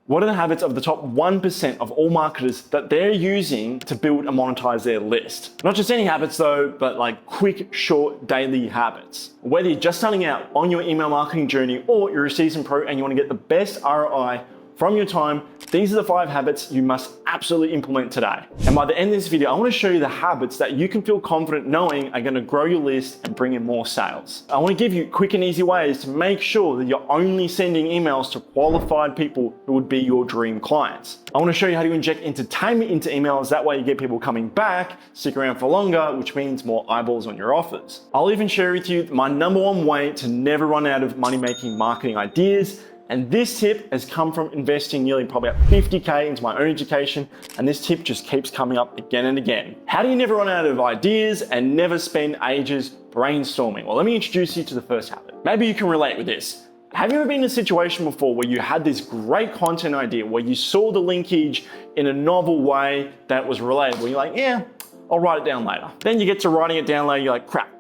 What are the habits of the top 1% of all marketers that they're using to build and monetize their list? Not just any habits though, but like quick, short, daily habits. Whether you're just starting out on your email marketing journey or you're a seasoned pro and you want to get the best ROI from your time, these are the 5 habits you must absolutely implement today. And by the end of this video, I want to show you the habits that you can feel confident knowing are going to grow your list and bring in more sales. I want to give you quick and easy ways to make sure that you're only sending emails to qualified people who would be your dream clients. I want to show you how to inject entertainment into emails. That way you get people coming back, stick around for longer, which means more eyeballs on your offers. I'll even share with you my number 1 way to never run out of money-making marketing ideas. And this tip has come from investing nearly probably about 50K into my own education. And this tip just keeps coming up again and again. How do you never run out of ideas and never spend ages brainstorming? Well, let me introduce you to the first habit. Maybe you can relate with this. Have you ever been in a situation before where you had this great content idea, where you saw the linkage in a novel way that was relatable? You're like, yeah, I'll write it down later. Then you get to writing it down later, you're like, crap.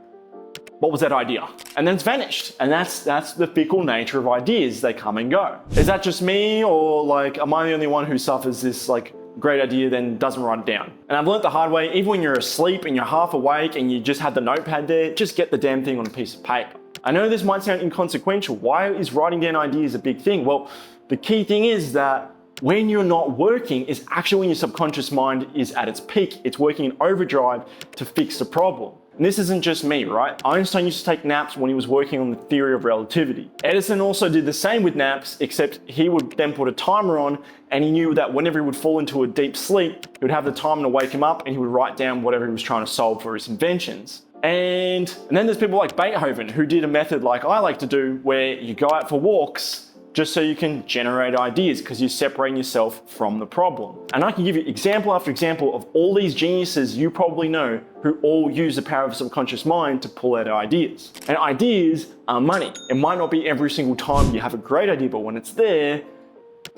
What was that idea? And then it's vanished. And that's the fickle nature of ideas. They come and go. Is that just me, or like, am I the only one who suffers this like great idea then doesn't write it down? And I've learned the hard way, even when you're asleep and you're half awake and you just had the notepad there, just get the damn thing on a piece of paper. I know this might sound inconsequential. Why is writing down ideas a big thing? Well, the key thing is that when you're not working is actually when your subconscious mind is at its peak. It's working in overdrive to fix the problem. And this isn't just me, right? Einstein used to take naps when he was working on the theory of relativity. Edison also did the same with naps, except he would then put a timer on, and he knew that whenever he would fall into a deep sleep, he would have the timer to wake him up and he would write down whatever he was trying to solve for his inventions. And then there's people like Beethoven who did a method like I like to do, where you go out for walks just so you can generate ideas because you're separating yourself from the problem. And I can give you example after example of all these geniuses you probably know who all use the power of the subconscious mind to pull out ideas. And ideas are money. It might not be every single time you have a great idea, but when it's there,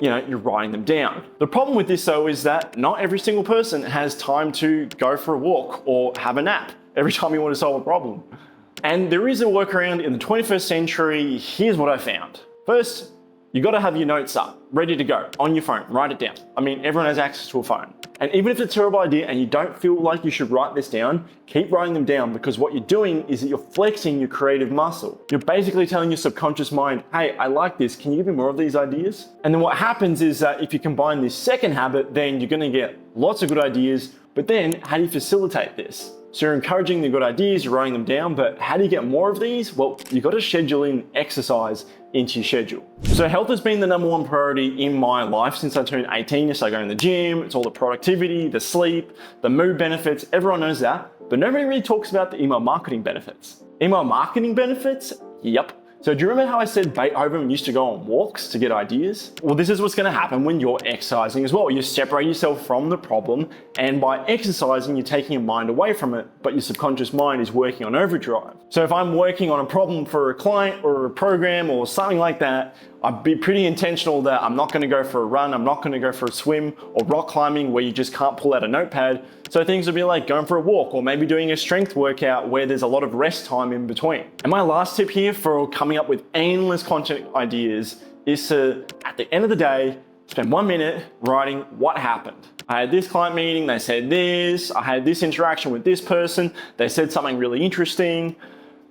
you're writing them down. The problem with this though is that not every single person has time to go for a walk or have a nap every time you want to solve a problem. And there is a workaround in the 21st century. Here's what I found. First, you got to have your notes up, ready to go, on your phone, write it down. I mean, everyone has access to a phone. And even if it's a terrible idea and you don't feel like you should write this down, keep writing them down, because what you're doing is that you're flexing your creative muscle. You're basically telling your subconscious mind, hey, I like this, can you give me more of these ideas? And then what happens is that if you combine this second habit, then you're going to get lots of good ideas, but then how do you facilitate this? So you're encouraging the good ideas, you're writing them down, but how do you get more of these? Well, you got to schedule in exercise into your schedule. So health has been the number 1 priority in my life since I turned 18. So I go in the gym, it's all the productivity, the sleep, the mood benefits, everyone knows that, but nobody really talks about the email marketing benefits. Email marketing benefits? Yep. So do you remember how I said Beethoven used to go on walks to get ideas? Well, this is what's going to happen when you're exercising as well. You separate yourself from the problem, and by exercising, you're taking your mind away from it, but your subconscious mind is working on overdrive. So if I'm working on a problem for a client or a program or something like that, I'd be pretty intentional that I'm not going to go for a run, I'm not going to go for a swim or rock climbing where you just can't pull out a notepad. So things would be like going for a walk or maybe doing a strength workout where there's a lot of rest time in between. And my last tip here for coming up with endless content ideas is to, at the end of the day, spend 1 minute writing what happened. I had this client meeting, they said this, I had this interaction with this person, they said something really interesting.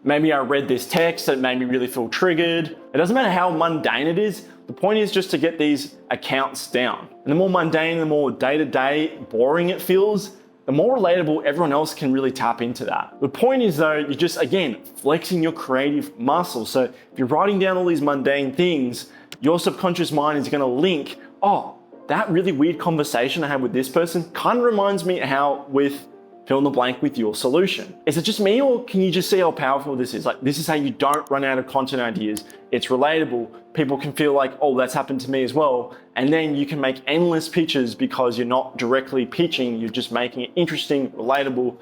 Maybe I read this text that made me really feel triggered. It doesn't matter how mundane it is. The point is just to get these accounts down. And the more mundane, the more day-to-day boring it feels, the more relatable everyone else can really tap into that. The point is though, you're just, again, flexing your creative muscle. So if you're writing down all these mundane things, your subconscious mind is gonna link, oh, that really weird conversation I had with this person kind of reminds me how with fill in the blank with your solution. Is it just me, or can you just see how powerful this is? Like, this is how you don't run out of content ideas. It's relatable. People can feel like, oh, that's happened to me as well. And then you can make endless pitches because you're not directly pitching, you're just making it interesting, relatable,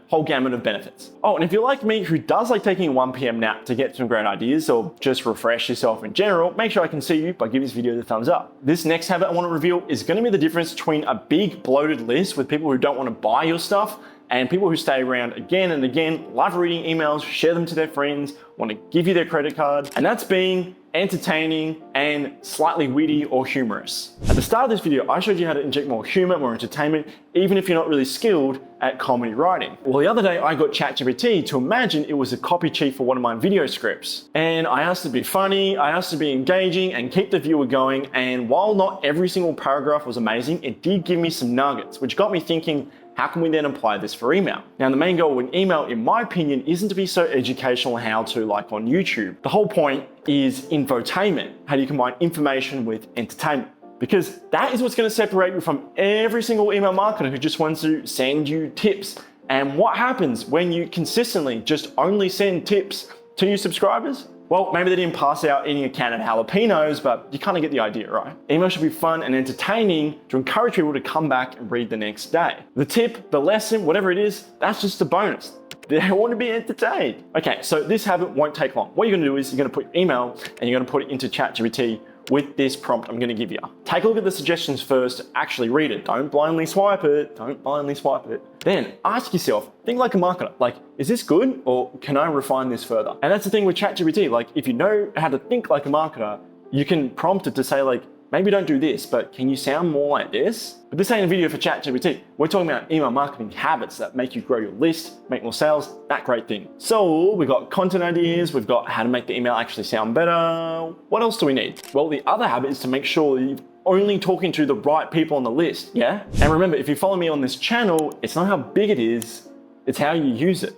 whole gamut of benefits. Oh, and if you're like me, who does like taking a 1 p.m. nap to get some great ideas or just refresh yourself in general, make sure I can see you by giving this video the thumbs up. This next habit I want to reveal is going to be the difference between a big bloated list with people who don't want to buy your stuff and people who stay around again and again, love reading emails, share them to their friends, want to give you their credit card, and that's being entertaining, and slightly witty or humorous. At the start of this video, I showed you how to inject more humor, more entertainment, even if you're not really skilled at comedy writing. Well, the other day I got Chat GPT to imagine it was a copy chief for one of my video scripts. And I asked it to be funny, I asked it to be engaging and keep the viewer going. And while not every single paragraph was amazing, it did give me some nuggets, which got me thinking, how can we then apply this for email? Now, the main goal with email, in my opinion, isn't to be so educational how-to like on YouTube. The whole point is infotainment. How do you combine information with entertainment? Because that is what's going to separate you from every single email marketer who just wants to send you tips. And what happens when you consistently just only send tips to your subscribers? Well, maybe they didn't pass out eating a can of jalapenos, but you kind of get the idea, right? Email should be fun and entertaining to encourage people to come back and read the next day. The tip, the lesson, whatever it is, that's just a bonus. They want to be entertained. Okay, so this habit won't take long. What you're gonna do is you're gonna put your email and you're gonna put it into Chat GPT with this prompt I'm gonna give you. Take a look at the suggestions first, actually read it. Don't blindly swipe it, don't blindly swipe it. Then ask yourself, think like a marketer, like, is this good or can I refine this further? And that's the thing with ChatGPT, like if you know how to think like a marketer, you can prompt it to say like, maybe don't do this, but can you sound more like this? But this ain't a video for ChatGPT. We're talking about email marketing habits that make you grow your list, make more sales, that great thing. So we've got content ideas, we've got how to make the email actually sound better. What else do we need? Well, the other habit is to make sure you're only talking to the right people on the list, yeah? And remember, if you follow me on this channel, it's not how big it is, it's how you use it.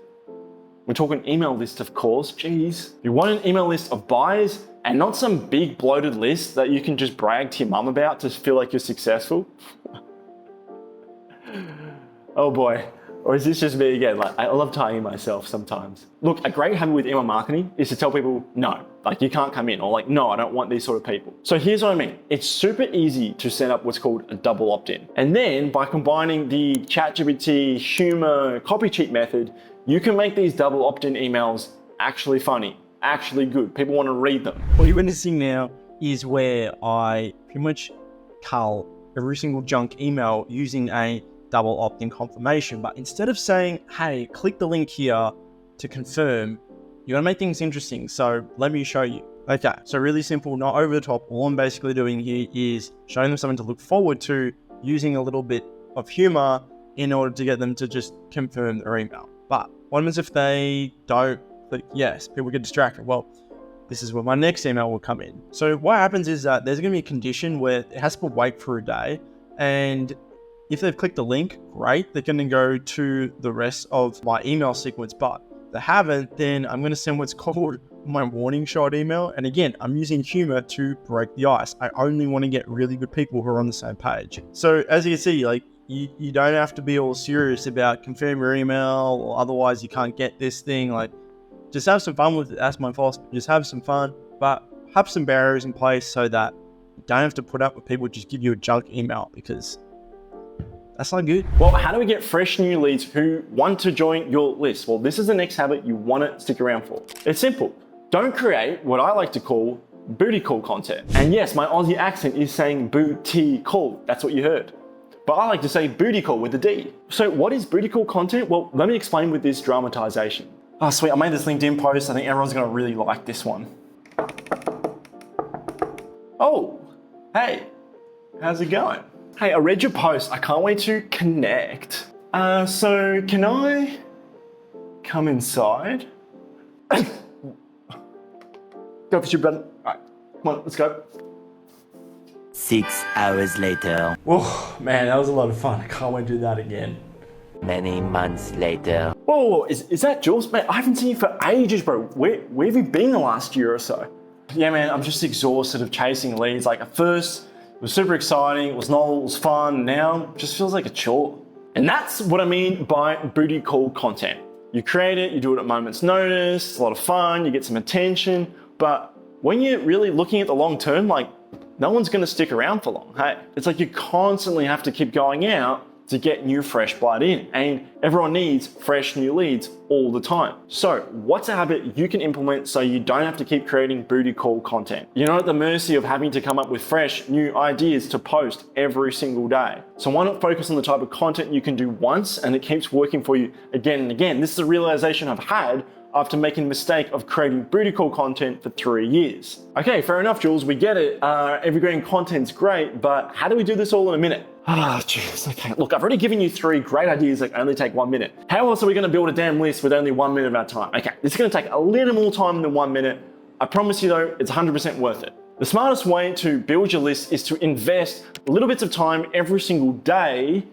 We're talking email list, of course, geez. You want an email list of buyers and not some big bloated list that you can just brag to your mum about to feel like you're successful. Oh boy, or is this just me again? Like, I love tying myself sometimes. Look, a great habit with email marketing is to tell people no, like you can't come in, or like, no, I don't want these sort of people. So here's what I mean. It's super easy to set up what's called a double opt-in. And then by combining the ChatGPT humor copy cheat method, you can make these double opt-in emails actually funny, actually good. People want to read them. What you're witnessing now is where I pretty much cull every single junk email using a double opt-in confirmation. But instead of saying, hey, click the link here to confirm, you want to make things interesting. So let me show you. Okay, so really simple, not over the top. All I'm basically doing here is showing them something to look forward to, using a little bit of humor in order to get them to just confirm their email. But what happens if they don't click yes? People get distracted. Well, this is where my next email will come in. So what happens is that there's going to be a condition where it has to wait for a day. And if they've clicked the link, great, they're going to go to the rest of my email sequence. But if they haven't, then I'm going to send what's called my warning shot email. And again, I'm using humor to break the ice. I only want to get really good people who are on the same page. So as you can see, like, you don't have to be all serious about confirm your email or otherwise you can't get this thing. Like, just have some fun with it. That's my philosophy. Just have some fun, but have some barriers in place so that you don't have to put up with people just give you a junk email, because that's not good. Well, how do we get fresh new leads who want to join your list? Well, this is the next habit you want to stick around for. It's simple. Don't create what I like to call booty call content. And yes, my Aussie accent is saying booty call. That's what you heard. But I like to say booty call with a D. So what is booty call content? Well, let me explain with this dramatization. Oh, sweet, I made this LinkedIn post. I think everyone's gonna really like this one. Oh, hey, how's it going? Hey, I read your post. I can't wait to connect. So can I come inside? Go for your button. All right, come on, let's go. 6 hours later. Oh man, that was a lot of fun. I can't wait to do that again. Many months later. Whoa, is that Jules? Man, I haven't seen you for ages, bro. Where have you been the last year or so? Yeah, man, I'm just exhausted of chasing leads. Like at first, it was super exciting, it was novel, it was fun. Now, it just feels like a chore. And that's what I mean by booty call content. You create it, you do it at a moment's notice, it's a lot of fun, you get some attention. But when you're really looking at the long term, like, no one's gonna stick around for long, hey? It's like you constantly have to keep going out to get new fresh blood in, and everyone needs fresh new leads all the time. So what's a habit you can implement so you don't have to keep creating booty call content? You're not at the mercy of having to come up with fresh new ideas to post every single day. So why not focus on the type of content you can do once and it keeps working for you again and again? This is a realization I've had after making the mistake of creating booty call content for 3 years. Okay, fair enough, Jules, we get it. Evergreen content's great, but how do we do this all in a minute? Jeez, okay. Look, I've already given you 3 great ideas that only take 1 minute. How else are we gonna build a damn list with only 1 minute of our time? Okay, this is gonna take a little more time than 1 minute. I promise you though, it's 100% worth it. The smartest way to build your list is to invest little bits of time every single day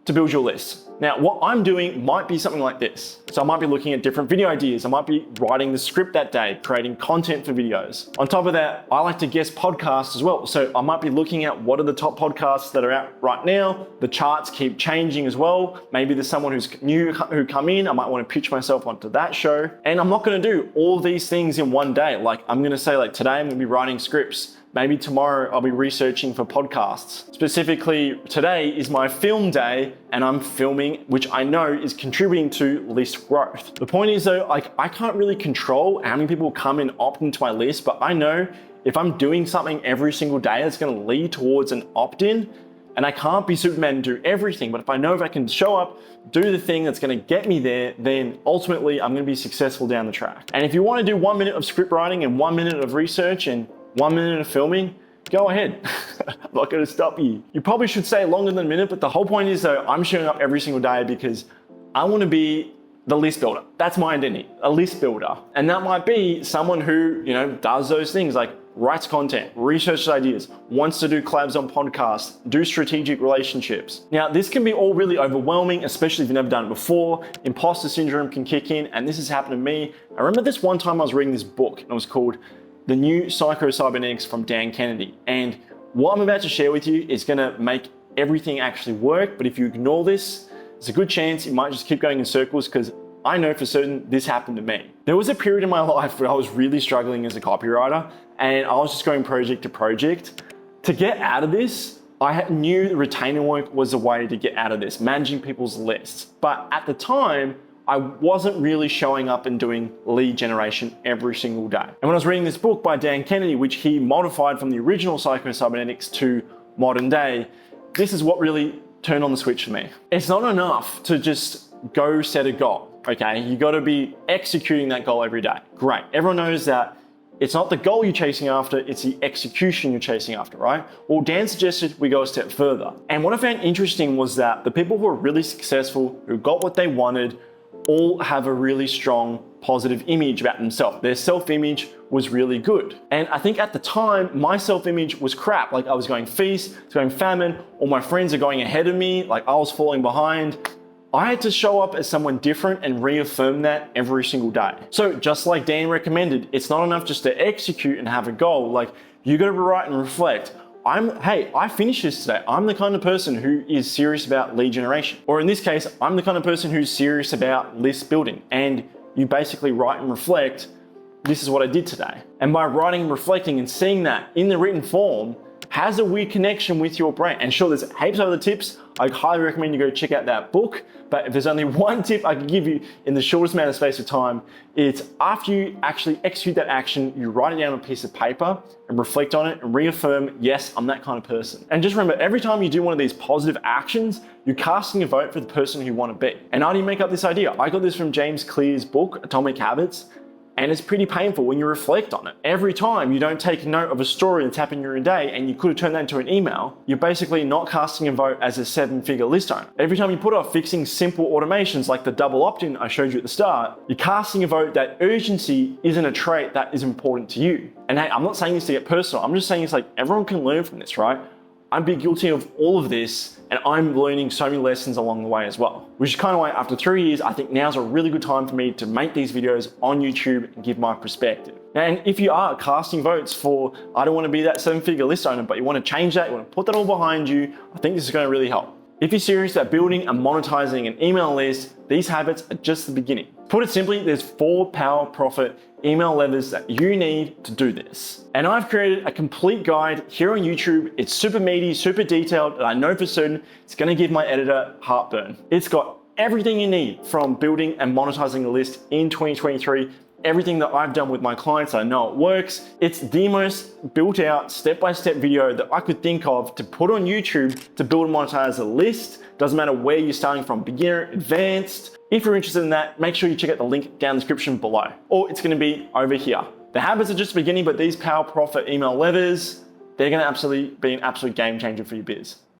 to build your list. Now, what I'm doing might be something like this. So I might be looking at different video ideas. I might be writing the script that day, creating content for videos. On top of that, I like to guest podcasts as well. So I might be looking at what are the top podcasts that are out right now. The charts keep changing as well. Maybe there's someone who's new who come in. I might want to pitch myself onto that show. And I'm not going to do all these things in one day. Like I'm going to say like today I'm going to be writing scripts. Maybe tomorrow I'll be researching for podcasts. Specifically, today is my film day and I'm filming, which I know is contributing to list growth. The point is though, like I can't really control how many people come and opt into my list, but I know if I'm doing something every single day that's gonna lead towards an opt-in, and I can't be Superman and do everything, but if I know if I can show up, do the thing that's gonna get me there, then ultimately I'm gonna be successful down the track. And if you wanna do 1 minute of script writing and 1 minute of research and 1 minute of filming, go ahead. I'm not gonna stop you. You probably should say longer than a minute, but the whole point is though, I'm showing up every single day because I wanna be the list builder. That's my identity, a list builder. And that might be someone who, does those things like writes content, researches ideas, wants to do collabs on podcasts, do strategic relationships. Now, this can be all really overwhelming, especially if you've never done it before. Imposter syndrome can kick in, and this has happened to me. I remember this one time I was reading this book, and it was called The New Psycho-Cybernetics from Dan Kennedy. And what I'm about to share with you is gonna make everything actually work, but if you ignore this, there's a good chance you might just keep going in circles because I know for certain this happened to me. There was a period in my life where I was really struggling as a copywriter and I was just going project to project. To get out of this, I knew that retainer work was a way to get out of this, managing people's lists. But at the time, I wasn't really showing up and doing lead generation every single day. And when I was reading this book by Dan Kennedy, which he modified from the original Psycho-Cybernetics to modern day, this is what really turned on the switch for me. It's not enough to just go set a goal, okay? You gotta be executing that goal every day. Great, everyone knows that it's not the goal you're chasing after, it's the execution you're chasing after, right? Well, Dan suggested we go a step further. And what I found interesting was that the people who are really successful, who got what they wanted, all have a really strong positive image about themselves. Their self-image was really good. And I think at the time, my self-image was crap. Like I was going feast, I was going famine, all my friends are going ahead of me, like I was falling behind. I had to show up as someone different and reaffirm that every single day. So just like Dan recommended, it's not enough just to execute and have a goal. Like you gotta write and reflect. Hey, I finished this today. I'm the kind of person who is serious about lead generation. Or in this case, I'm the kind of person who's serious about list building. And you basically write and reflect, this is what I did today. And by writing and reflecting and seeing that in the written form, has a weird connection with your brain. And sure, there's heaps of other tips. I highly recommend you go check out that book. But if there's only one tip I can give you in the shortest amount of space of time, it's after you actually execute that action, you write it down on a piece of paper and reflect on it and reaffirm, yes, I'm that kind of person. And just remember, every time you do one of these positive actions, you're casting a vote for the person who you want to be. And I didn't make up this idea. I got this from James Clear's book, Atomic Habits. And it's pretty painful when you reflect on it. Every time you don't take note of a story that's happened in your day and you could have turned that into an email, you're basically not casting a vote as a 7-figure list owner. Every time you put off fixing simple automations like the double opt-in I showed you at the start, you're casting a vote that urgency isn't a trait that is important to you. And hey, I'm not saying this to get personal. I'm just saying it's like everyone can learn from this, right? I'd be guilty of all of this and I'm learning so many lessons along the way as well. Which is kind of why after 3 years, I think now's a really good time for me to make these videos on YouTube and give my perspective. And if you are casting votes for, I don't want to be that 7-figure list owner, but you want to change that, you want to put that all behind you, I think this is going to really help. If you're serious about building and monetizing an email list, these habits are just the beginning. Put it simply, there's 4 power profit email levers that you need to do this. And I've created a complete guide here on YouTube. It's super meaty, super detailed, and I know for certain it's gonna give my editor heartburn. It's got everything you need from building and monetizing a list in 2023, everything that I've done with my clients, I know it works. It's the most built out step-by-step video that I could think of to put on YouTube to build and monetize a list. Doesn't matter where you're starting from, beginner, advanced. If you're interested in that, make sure you check out the link down in the description below, or it's going to be over here. The habits are just beginning, but these power profit email levers, they're going to absolutely be an absolute game changer for your biz.